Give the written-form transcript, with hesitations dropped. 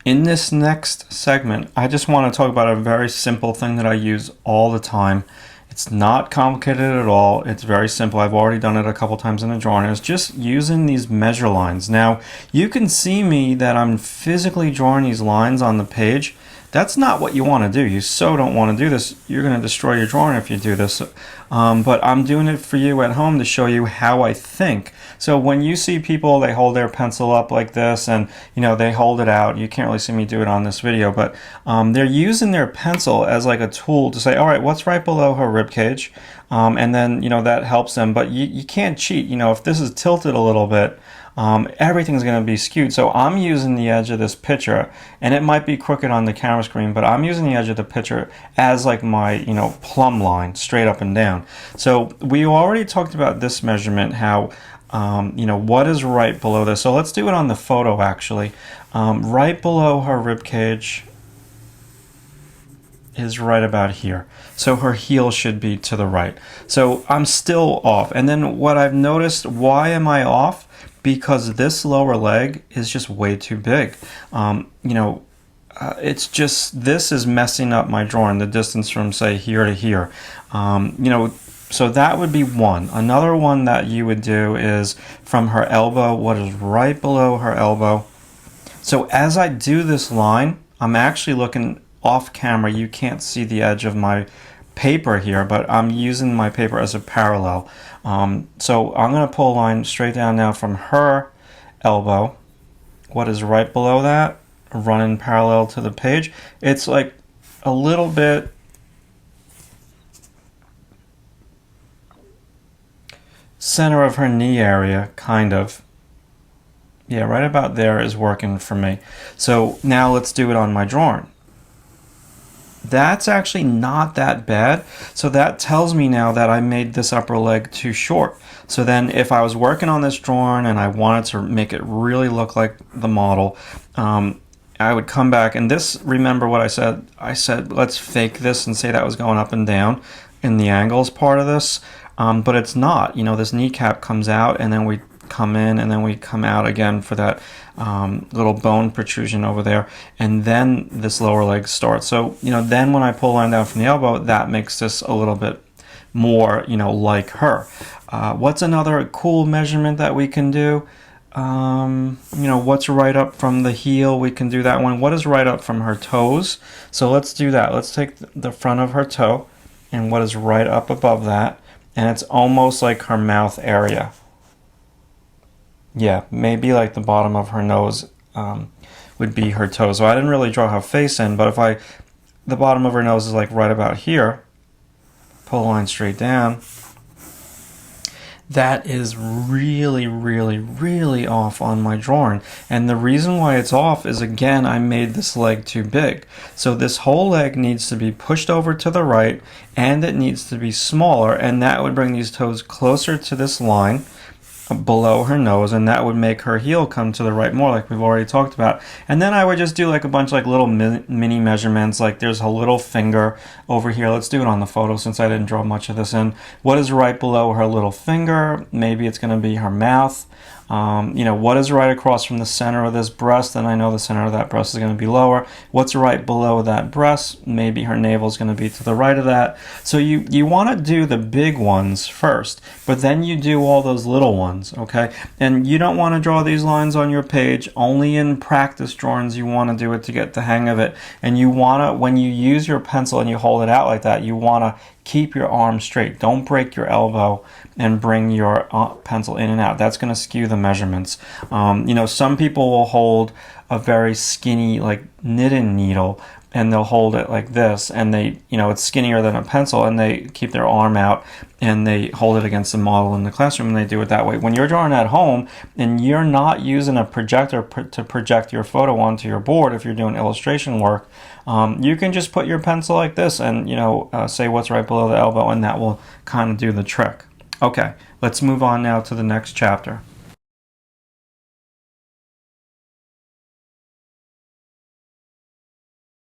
In this next segment, I just want to talk about a very simple thing that I use all the time. It's not complicated at all. It's very simple. I've already done it a couple times in a drawing. It's just using these measure lines. Now, you can see me that I'm physically drawing these lines on the page. That's not what you want to do. You so don't want to do this. You're going to destroy your drawing if you do this. But I'm doing it for you at home to show you how I think. So when you see people, they hold their pencil up like this and they hold it out. You can't really see me do it on this video, but they're using their pencil as like a tool to say, all right, what's right below her rib cage? And then that helps them. But you can't cheat. If this is tilted a little bit, everything's going to be skewed. So I'm using the edge of this picture, and it might be crooked on the camera screen, but I'm using the edge of the picture as like my plumb line, straight up and down. So we already talked about this measurement, how what is right below this. So let's do it on the photo actually. Right below her rib cage is right about here. So her heel should be to the right. So I'm still off. And then what I've noticed, why am I off? Because this lower leg is just way too big. It's just, this is messing up my drawing, the distance from say here to here. So that would be one. Another one that you would do is from her elbow, what is right below her elbow. So as I do this line, I'm actually looking off camera. You can't see the edge of my paper here, but I'm using my paper as a parallel. So I'm going to pull a line straight down now from her elbow. What is right below that? Running parallel to the page. It's like a little bit center of her knee area, kind of. Yeah, right about there is working for me. So now let's do it on my drawing. That's actually not that bad. So that tells me now that I made this upper leg too short. So then if I was working on this drawing and I wanted to make it really look like the model, I would come back, and this, remember what I said? I said, let's fake this and say that was going up and down in the angles part of this. But it's not. This kneecap comes out, and then we come in, and then we come out again for that little bone protrusion over there, and then this lower leg starts. So then when I pull a line down from the elbow, that makes this a little bit more like her. What's another cool measurement that we can do? What's right up from the heel? We can do that one. What is right up from her toes? So let's do that. Let's take the front of her toe and what is right up above that, and it's almost like her mouth area. Yeah, maybe like the bottom of her nose would be her toe. So I didn't really draw her face in, but the bottom of her nose is like right about here, pull a line straight down. That is really, really, really off on my drawing. And the reason why it's off is, again, I made this leg too big. So this whole leg needs to be pushed over to the right, and it needs to be smaller, and that would bring these toes closer to this line below her nose, and that would make her heel come to the right more, like we've already talked about. And then I would just do like a bunch of like little mini measurements, like there's a little finger over here. Let's do it on the photo since I didn't draw much of this in. What is right below her little finger? Maybe it's going to be her mouth. What is right across from the center of this breast? And I know the center of that breast is going to be lower. What's right below that breast? Maybe her navel is going to be to the right of that. So you want to do the big ones first, but then you do all those little ones, okay? And you don't want to draw these lines on your page. Only in practice drawings you want to do it to get the hang of it. And you want to, when you use your pencil and you hold it out like that, you want to keep your arm straight. Don't break your elbow and bring your pencil in and out. That's going to skew the measurements. Some people will hold a very skinny like knitting needle, and they'll hold it like this, and they, it's skinnier than a pencil, and they keep their arm out and they hold it against the model in the classroom, and they do it that way. When you're drawing at home and you're not using a projector to project your photo onto your board, if you're doing illustration work, you can just put your pencil like this and say what's right below the elbow, and that will kind of do the trick. Okay, let's move on now to the next chapter.